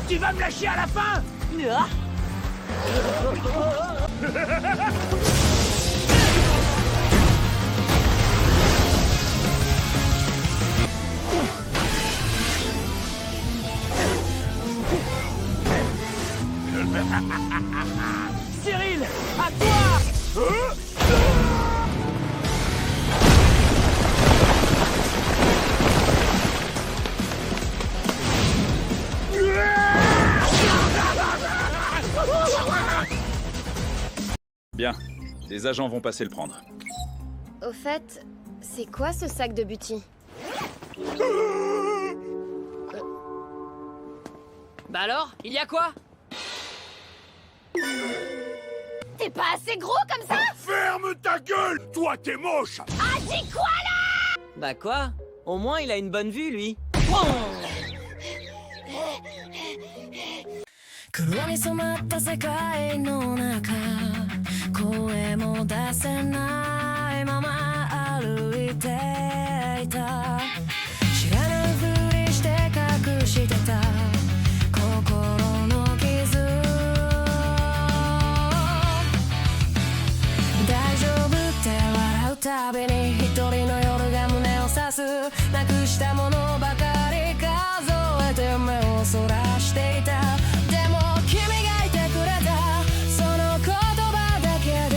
Tu vas me lâcher à la fin? Cyril, à toi! Bien, les agents vont passer le prendre. Au fait, c'est quoi ce sac de buty? Bah alors, il y a quoi? T'es pas assez gros comme ça? Ferme ta gueule! Toi, t'es moche! Ah, dis quoi là? Bah quoi? Au moins, il a une bonne vue, lui. 黒に染まった世界の中声も出せないまま歩いていた知らないふりして隠してた心の傷大丈夫って笑うたびに一人の夜が胸を刺すなくしたものばかり数えて目をそらしていたでも君がいてくれたその言葉だけで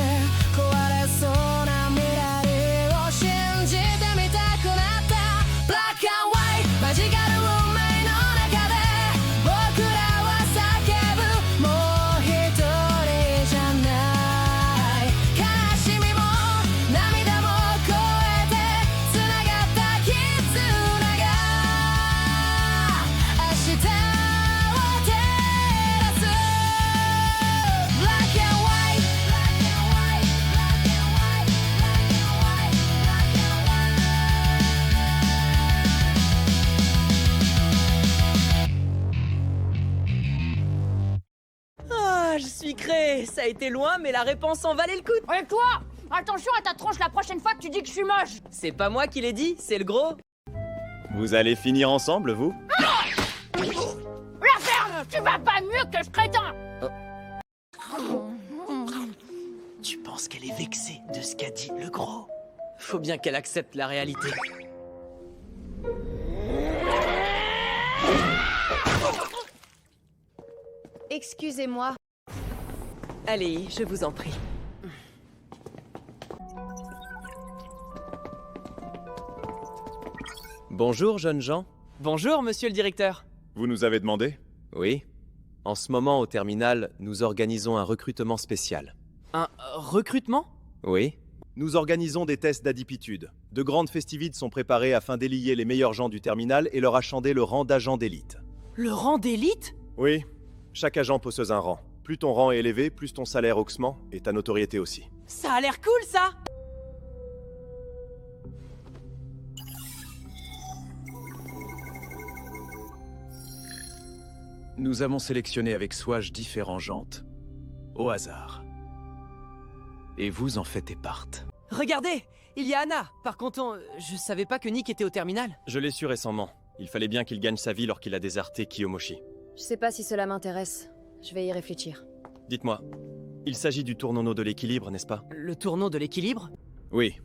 壊れそうな未来を信じてみたくなった Black and White マジカル運命の中で僕らは叫ぶもう一人じゃない悲しみも涙も越えて繋がった絆が明日を照らす Black and White Black and White Black and White Black and White Black and White Ah, je suis créé. Ça a été loin, mais la réponse en valait le coup. Et toi? Attention à ta tronche la prochaine fois que tu dis que je suis moche. C'est pas moi qui l'ai dit, c'est le gros. Vous allez finir ensemble, vous? La ferme, tu vas pas mieux que ce crétin. Tu penses qu'elle est vexée de ce qu'a dit le gros? Faut bien qu'elle accepte la réalité. Excusez-moi. Allez, je vous en prie. Bonjour, jeunes gens. Bonjour, monsieur le directeur. Vous nous avez demandé? Oui. En ce moment, au terminal, nous organisons un recrutement spécial. Un recrutement? Oui. Nous organisons des tests d'adiptitude. De grandes festivités sont préparées afin d'élier les meilleurs gens du terminal et leur achander le rang d'agent d'élite. Le rang d'élite? Oui, chaque agent possède un rang. Plus ton rang est élevé, plus ton salaire augmente et ta notoriété aussi. Ça a l'air cool, ça! Nous avons sélectionné avec soin différents jantes. Au hasard. Et vous en faites parte. Regardez! Il y a Anna! Par contre, je savais pas que Nick était au terminal. Je l'ai su récemment. Il fallait bien qu'il gagne sa vie lorsqu'il a déserté Kiyomoshi. Je sais pas si cela m'intéresse. Je vais y réfléchir. Dites-moi, il s'agit du tournono de l'équilibre, n'est-ce pas? Le tourneau de l'équilibre? Oui.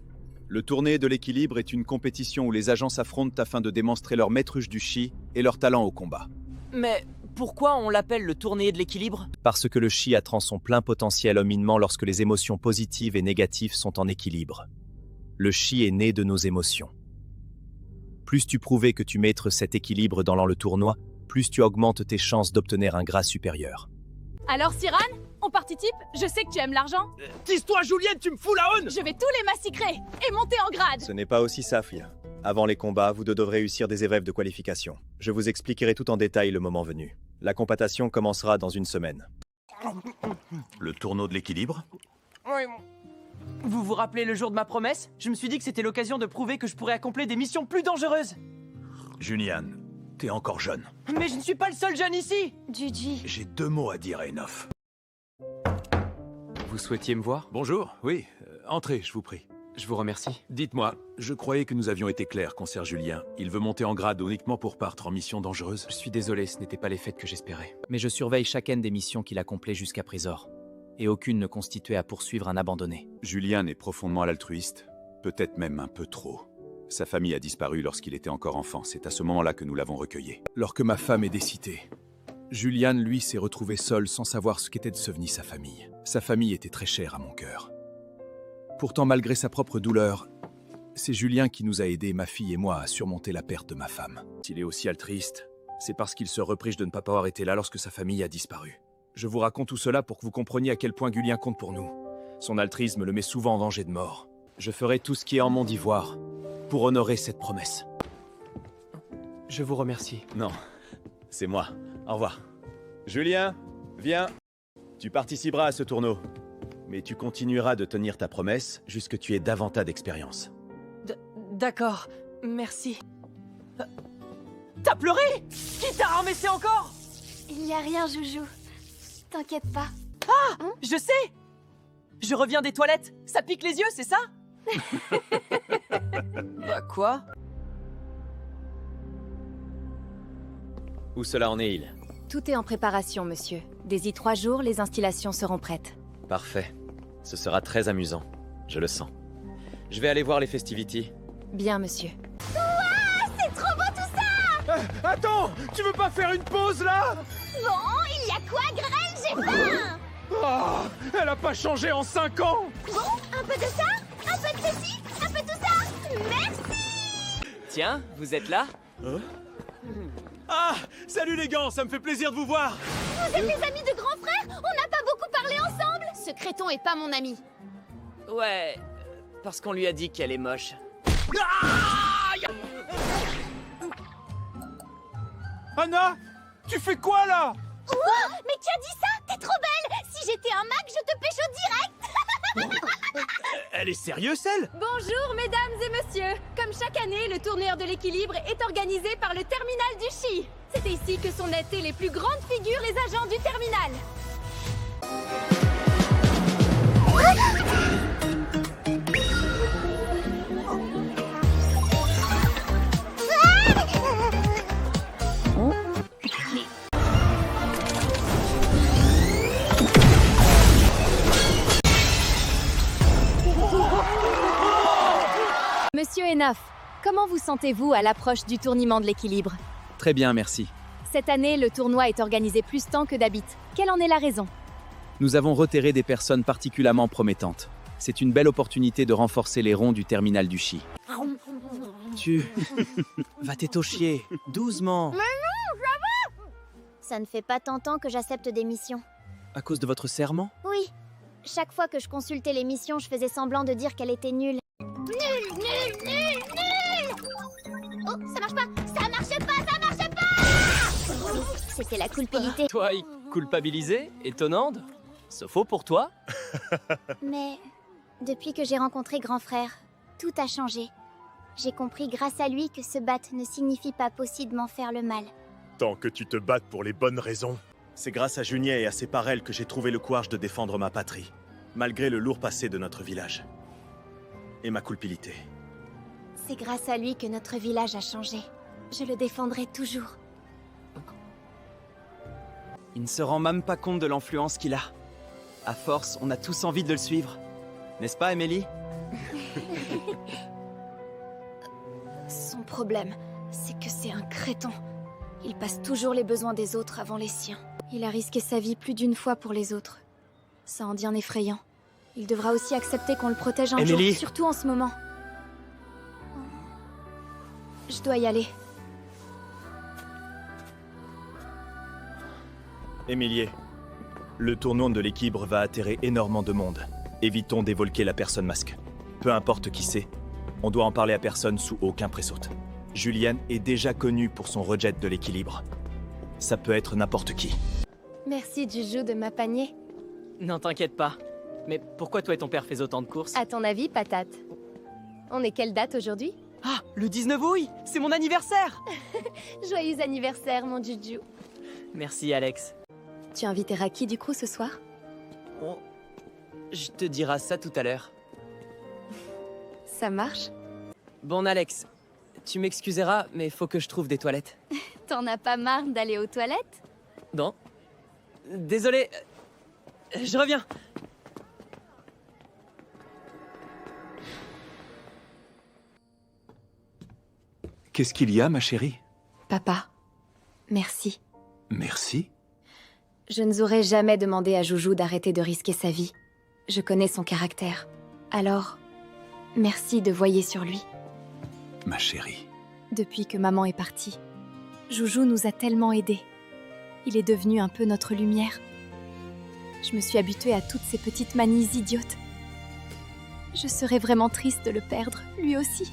Le tournée de l'équilibre est une compétition où les agents s'affrontent afin de démontrer leur maîtrise du chi et leur talent au combat. Mais pourquoi on l'appelle le tourné de l'équilibre? Parce que le chi atteint son plein potentiel hominement lorsque les émotions positives et négatives sont en équilibre. Le chi est né de nos émotions. Plus tu prouvais que tu maîtrises cet équilibre dans le tournoi, plus tu augmentes tes chances d'obtenir un grade supérieur. Alors Cyrane, on participe? Je sais que tu aimes l'argent. Tisse-toi, Juliette, tu me fous la honne! Je vais tous les massacrer et monter en grade. Ce n'est pas aussi ça, fille. Avant les combats, vous deux devrez réussir des épreuves de qualification. Je vous expliquerai tout en détail le moment venu. La compétition commencera dans une semaine. Le tournoi de l'équilibre? Vous vous rappelez le jour de ma promesse? Je me suis dit que c'était l'occasion de prouver que je pourrais accomplir des missions plus dangereuses. Julian, t'es encore jeune. Mais je ne suis pas le seul jeune ici. Gigi. J'ai 2 mots à dire à Enough. Vous souhaitiez me voir? Bonjour, oui. Entrez, je vous prie. Je vous remercie. Dites-moi, je croyais que nous avions été clairs concernant Julien. Il veut monter en grade uniquement pour partir en mission dangereuse. Je suis désolé, ce n'était pas l'effet que j'espérais. Mais je surveille chacune des missions qu'il accomplit jusqu'à présent. Et aucune ne constituait à poursuivre un abandonné. Julien est profondément altruiste, peut-être même un peu trop. Sa famille a disparu lorsqu'il était encore enfant. C'est à ce moment-là que nous l'avons recueilli. Lorsque ma femme est décédée, Julian, lui, s'est retrouvé seul sans savoir ce qu'était devenu sa famille. Sa famille était très chère à mon cœur. Pourtant, malgré sa propre douleur, c'est Julien qui nous a aidés, ma fille et moi, à surmonter la perte de ma femme. S'il est aussi altruiste, c'est parce qu'il se reproche de ne pas avoir été là lorsque sa famille a disparu. Je vous raconte tout cela pour que vous compreniez à quel point Julien compte pour nous. Son altruisme le met souvent en danger de mort. Je ferai tout ce qui est en mon devoir pour honorer cette promesse. Je vous remercie. Non, c'est moi. Au revoir. Julien, viens. Tu participeras à ce tournoi. Mais tu continueras de tenir ta promesse jusque tu aies davantage d'expérience. D'accord, merci. T'as pleuré? Qui t'a ramassé encore? Il y a rien, Joujou. T'inquiète pas. Je sais! Je reviens des toilettes. Ça pique les yeux, c'est ça? Bah quoi? Où cela en est, il? Tout est en préparation, monsieur. D'ici 3 jours, les installations seront prêtes. Parfait. Ce sera très amusant. Je le sens. Je vais aller voir les festivities. Bien, monsieur. Attends, tu veux pas faire une pause là? Bon, il y a quoi, Grêle? J'ai faim. Oh, elle a pas changé en 5 ans. Bon, un peu de ça, un peu de ceci, un peu de tout ça. Merci. Tiens, vous êtes là? Ah! Salut les gants, ça me fait plaisir de vous voir! Vous êtes des amis de grand frère? On n'a pas beaucoup parlé ensemble. Ce créton est pas mon ami. Ouais, parce qu'on lui a dit qu'elle est moche. Anna, tu fais quoi là? Mais tu as dit ça? T'es trop belle. Si j'étais un mec, je te pécho direct. Elle est sérieuse, celle? Bonjour, mesdames et messieurs. Comme chaque année, le tourneur de l'équilibre est organisé par le terminal du Chi. C'est ici que sont nés les plus grandes figures, les agents du terminal. Monsieur Enough, comment vous sentez-vous à l'approche du tournement de l'équilibre? Très bien, merci. Cette année, le tournoi est organisé plus tard que d'habitude. Quelle en est la raison? Nous avons repéré des personnes particulièrement promettantes. C'est une belle opportunité de renforcer les ronds du terminal du Chi. Tu... Va t'étochier, doucement. Ça ne fait pas tant de temps que j'accepte des missions. À cause de votre serment? Oui. Chaque fois que je consultais les missions, je faisais semblant de dire qu'elle était nulle. Nul, nul, nul, nul! Oh, ça marche pas! Ça marche pas! Ça marche pas! C'était la culpabilité. Toi, y culpabilisé? Étonnante? C'est faux pour toi? Mais depuis que j'ai rencontré grand frère, tout a changé. J'ai compris grâce à lui que se battre ne signifie pas possiblement faire le mal. Tant que tu te battes pour les bonnes raisons. C'est grâce à Junier et à ses parelles que j'ai trouvé le courage de défendre ma patrie, malgré le lourd passé de notre village. Et ma culpabilité. C'est grâce à lui que notre village a changé. Je le défendrai toujours. Il ne se rend même pas compte de l'influence qu'il a. À force, on a tous envie de le suivre. N'est-ce pas, Émilie? Son problème, c'est que c'est un crétin. Il passe toujours les besoins des autres avant les siens. Il a risqué sa vie plus d'une fois pour les autres. Ça en dit un effrayant. Il devra aussi accepter qu'on le protège un jour, surtout en ce moment. Je dois y aller. Émilie, le tournoi de l'équilibre va atterrir énormément de monde. Évitons d'évoquer la personne masque. Peu importe qui c'est, on doit en parler à personne sous aucun présaute. Julian est déjà connu pour son rejet de l'équilibre. Ça peut être n'importe qui. Merci, Juju, de m'apagner. Non, t'inquiète pas. Mais pourquoi toi et ton père faites autant de courses? À ton avis, patate? On est quelle date aujourd'hui? Ah, le 19 août, c'est mon anniversaire! Joyeux anniversaire, mon Juju. Merci, Alex. Tu inviteras qui du coup ce soir? Oh, je te dirai ça tout à l'heure. Ça marche? Bon, Alex, tu m'excuseras, mais faut que je trouve des toilettes. T'en as pas marre d'aller aux toilettes? Non. Désolé. Je reviens. Qu'est-ce qu'il y a, ma chérie? Papa, merci. Merci. Je n'aurais jamais demandé à Joujou d'arrêter de risquer sa vie. Je connais son caractère. Alors, merci de veiller sur lui. Ma chérie. Depuis que maman est partie, Joujou nous a tellement aidés. Il est devenu un peu notre lumière. Je me suis habituée à toutes ces petites manies idiotes. Je serais vraiment triste de le perdre, lui aussi.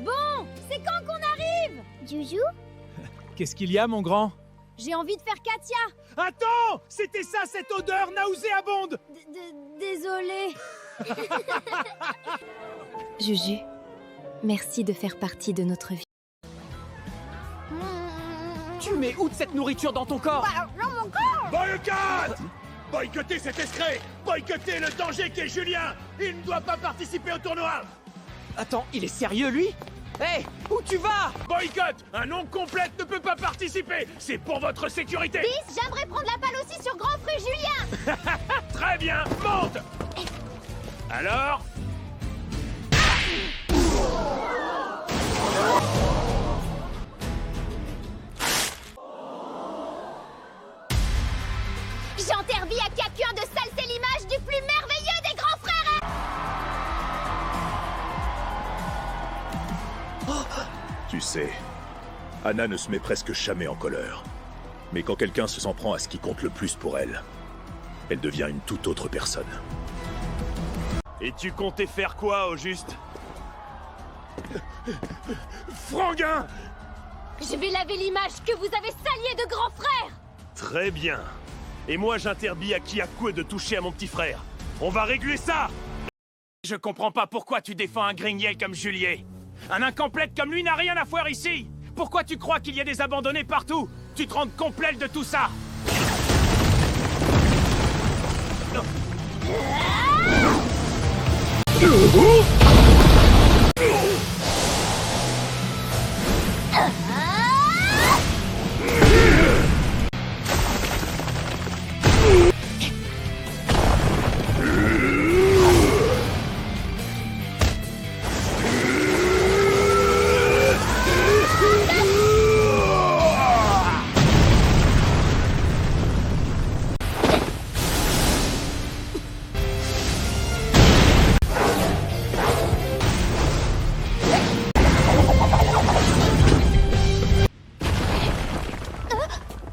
Bon, c'est quand qu'on arrive? Juju? Qu'est-ce qu'il y a, mon grand? J'ai envie de faire Katia. Attends! C'était ça, cette odeur nauséabonde! Désolée. Juju, merci de faire partie de notre vie. Tu mets où de cette nourriture dans ton corps? Boycott! Boycottez cet escret! Boycottez le danger qu'est Julien! Il ne doit pas participer au tournoi! Attends, il est sérieux, lui? Hé, où tu vas? Boycott! Un nom complète ne peut pas participer! C'est pour votre sécurité! Bis, j'aimerais prendre la balle aussi sur Grand Fru Julien. Très bien, monte! Alors? J'entervis à Kakuin de salser l'image du plus merveilleux des grands frères. Tu sais, Anna ne se met presque jamais en colère. Mais quand quelqu'un s'en prend à ce qui compte le plus pour elle, elle devient une toute autre personne. Et tu comptais faire quoi, au juste? Franguin! Je vais laver l'image que vous avez salie de grands frères. Très bien. Et moi, j'interdis à Kyaku de toucher à mon petit frère. On va régler ça! Je comprends pas pourquoi tu défends un grignel comme Juliet. Un incomplète comme lui n'a rien à faire ici. Pourquoi tu crois qu'il y a des abandonnés partout? Tu te rends complet de tout ça?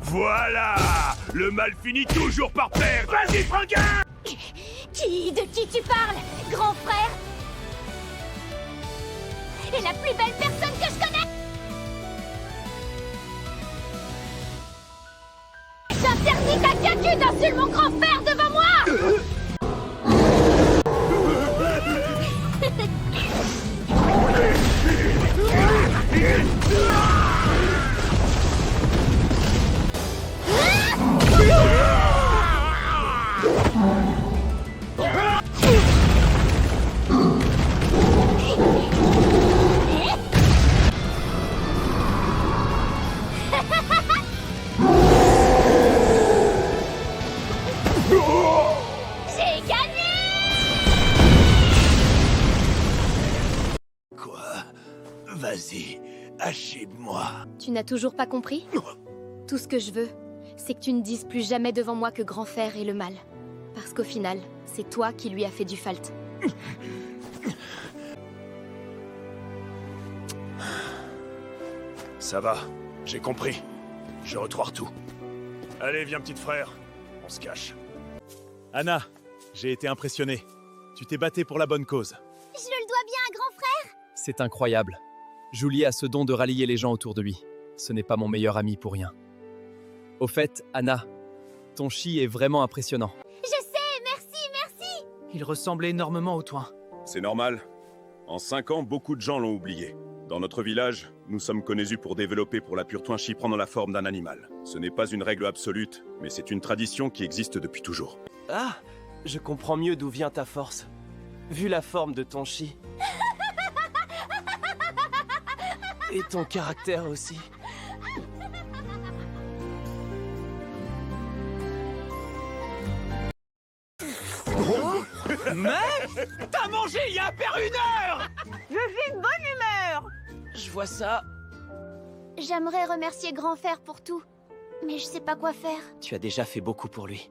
Voilà! Le mal finit toujours par perdre! Vas-y, Franguin! De qui tu parles? Grand frère? Et la plus belle personne que je connais? J'interdis à Kaku d'insulter mon grand frère devant moi! J'ai gagné! Quoi? Vas-y, achève-moi. Tu n'as toujours pas compris? Tout ce que je veux, c'est que tu ne dises plus jamais devant moi que grand frère est le mal. Parce qu'au final, c'est toi qui lui as fait du falte. Ça va, j'ai compris. Je retrouve tout. Allez, viens, petite frère. On se cache. Anna, j'ai été impressionné. Tu t'es battue pour la bonne cause. Je le dois bien à grand C'est incroyable. Julie a ce don de rallier les gens autour de lui. Ce n'est pas mon meilleur ami pour rien. Au fait, Anna, ton chi est vraiment impressionnant. Je sais, merci. Il ressemblait énormément au tien. C'est normal. En 5 ans, beaucoup de gens l'ont oublié. Dans notre village, nous sommes connus pour développer pour la pure Twinchi prendre la forme d'un animal. Ce n'est pas une règle absolue, mais c'est une tradition qui existe depuis toujours. Ah, je comprends mieux d'où vient ta force. Vu la forme de ton chi. Et ton caractère aussi. Mec, t'as mangé il y a à peine 1 heure. Je suis de bonne humeur. Je vois ça. J'aimerais remercier Grand Fer pour tout, mais je sais pas quoi faire. Tu as déjà fait beaucoup pour lui.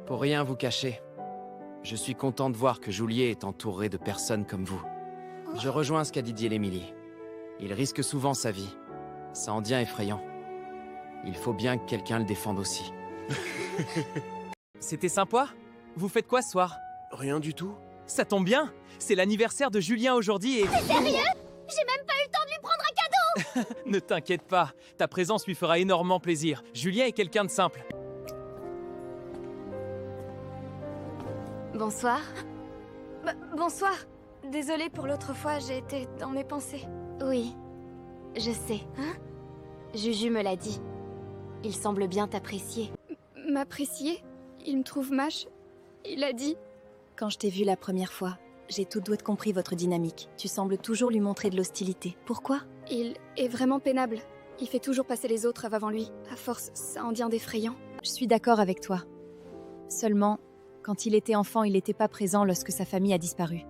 Pour rien vous cacher, je suis content de voir que Juliet est entouré de personnes comme vous. Je rejoins ce qu'a dit Emily. Il risque souvent sa vie. Ça en devient effrayant. Il faut bien que quelqu'un le défende aussi. C'était sympa? Vous faites quoi ce soir? Rien du tout. Ça tombe bien, c'est l'anniversaire de Julien aujourd'hui et... T'es sérieux? J'ai même pas eu le temps de lui prendre un cadeau. Ne t'inquiète pas, ta présence lui fera énormément plaisir. Julien est quelqu'un de simple. Bonsoir. Bonsoir. Désolée pour l'autre fois, j'ai été dans mes pensées. Oui, je sais. Hein? Juju me l'a dit. Il semble bien t'apprécier. M'apprécier? Il me trouve mâche. Il a dit... Quand je t'ai vu la première fois, j'ai tout douce compris votre dynamique. Tu sembles toujours lui montrer de l'hostilité. Pourquoi? Il est vraiment pénable. Il fait toujours passer les autres avant lui. À force, ça en devient effrayant. Je suis d'accord avec toi. Seulement, quand il était enfant, il n'était pas présent lorsque sa famille a disparu.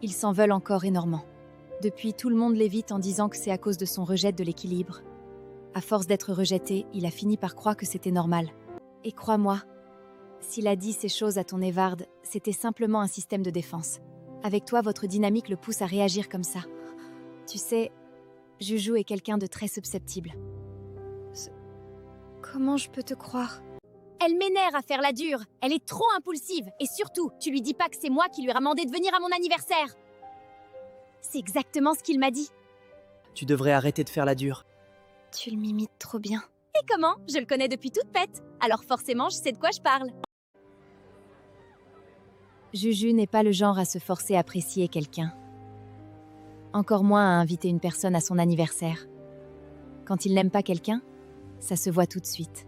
Ils s'en veulent encore énormément. Depuis, tout le monde l'évite en disant que c'est à cause de son rejet de l'équilibre. À force d'être rejeté, il a fini par croire que c'était normal. Et crois-moi, s'il a dit ces choses à ton Evard, c'était simplement un système de défense. Avec toi, votre dynamique le pousse à réagir comme ça. Tu sais, Juju est quelqu'un de très susceptible. Comment je peux te croire? Elle m'énerve à faire la dure. Elle est trop impulsive. Et surtout, tu lui dis pas que c'est moi qui lui ai demandé de venir à mon anniversaire. C'est exactement ce qu'il m'a dit. Tu devrais arrêter de faire la dure. Tu le m'imites trop bien. Et comment? Je le connais depuis toute pète. Alors forcément, je sais de quoi je parle. Juju n'est pas le genre à se forcer à apprécier quelqu'un. Encore moins à inviter une personne à son anniversaire. Quand il n'aime pas quelqu'un, ça se voit tout de suite.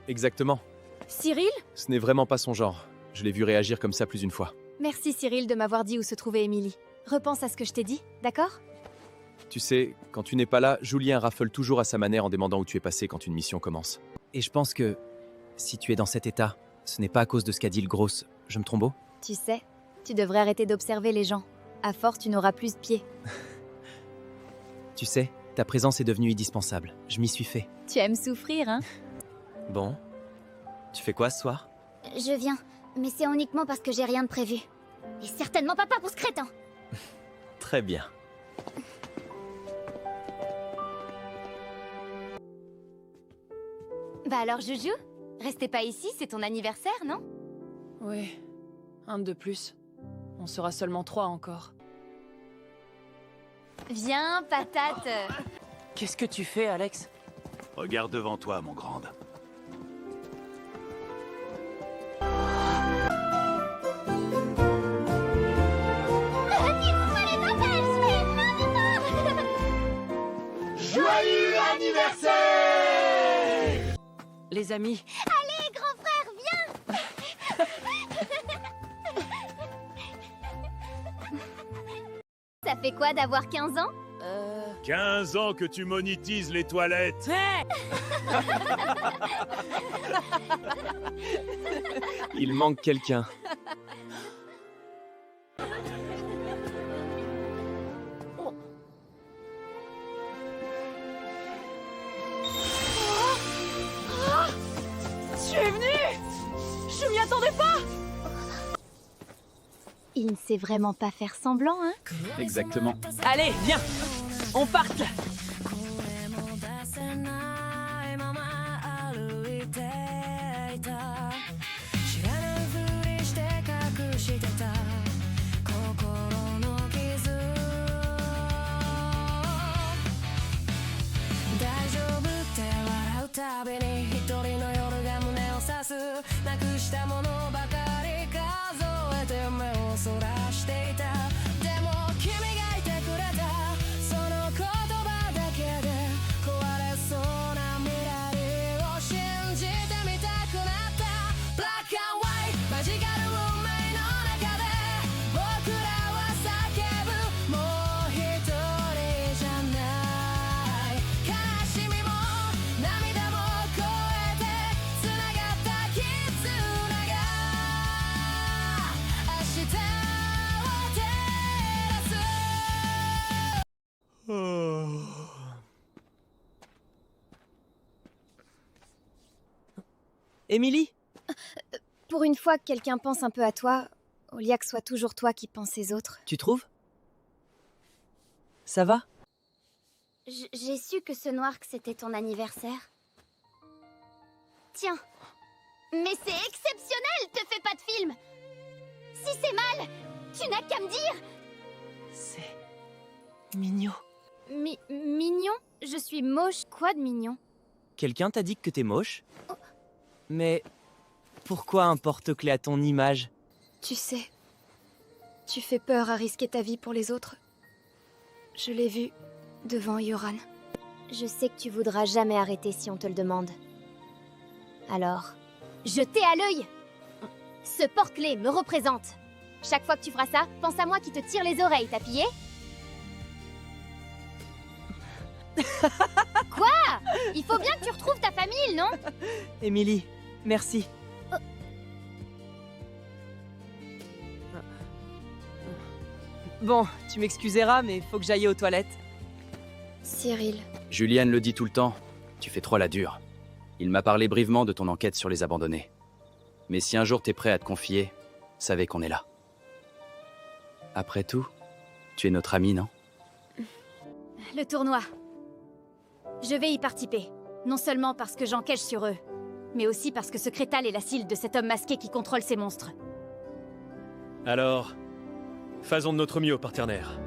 Exactement. Cyril? Ce n'est vraiment pas son genre. Je l'ai vu réagir comme ça plus d'une fois. Merci Cyril de m'avoir dit où se trouvait Emily. Repense à ce que je t'ai dit, d'accord? Tu sais, quand tu n'es pas là, Julien raffole toujours à sa manière en demandant où tu es passé quand une mission commence. Et je pense que, si tu es dans cet état, ce n'est pas à cause de ce qu'a dit le gros. Je me trompe? Tu sais, tu devrais arrêter d'observer les gens. À force, tu n'auras plus de pieds. Tu sais, ta présence est devenue indispensable. Je m'y suis fait. Tu aimes souffrir, hein? Bon. Tu fais quoi ce soir? Je viens, mais c'est uniquement parce que j'ai rien de prévu. Et certainement pas pour ce crétin. Très bien. Bah alors Juju, restez pas ici, c'est ton anniversaire, non? Oui, un de plus. On sera seulement 3 encore. Viens, patate. Qu'est-ce que tu fais, Alex? Regarde devant toi, mon grande. Joyeux anniversaire! Les amis. Allez, grand frère, viens! Ça fait quoi d'avoir 15 ans? 15 ans que tu monétises les toilettes. Il manque quelqu'un. Tu es venu? Je m'y attendais pas! Il ne sait vraiment pas faire semblant, hein? Exactement. Allez, viens! On parte! Émilie? Pour une fois que quelqu'un pense un peu à toi, au lieu que ce soit toujours toi qui penses aux autres. Tu trouves? Ça va? J'ai su que ce Noirk c'était ton anniversaire. Tiens. Mais c'est exceptionnel, te fais pas de film. Si c'est mal, tu n'as qu'à me dire. C'est mignon. Mignon? Je suis moche. Quoi de mignon? Quelqu'un t'a dit que t'es moche? Mais pourquoi un porte-clés à ton image? Tu sais, tu fais peur à risquer ta vie pour les autres. Je l'ai vu devant Yoran. Je sais que tu voudras jamais arrêter si on te le demande. Alors, jetez à l'œil. Ce porte-clés me représente. Chaque fois que tu feras ça, pense à moi qui te tire les oreilles, t'as pillé? Quoi? Il faut bien que tu retrouves ta famille, non? Émilie, merci. Bon, tu m'excuseras, mais faut que j'aille aux toilettes. Cyril. Juliane le dit tout le temps, tu fais trop la dure. Il m'a parlé brièvement de ton enquête sur les abandonnés. Mais si un jour t'es prêt à te confier, savez qu'on est là. Après tout, tu es notre ami, non? Le tournoi. Je vais y participer. Non seulement parce que j'enquête sur eux, mais aussi parce que ce Crétal est la cible de cet homme masqué qui contrôle ces monstres. Alors, faisons de notre mieux, partenaire.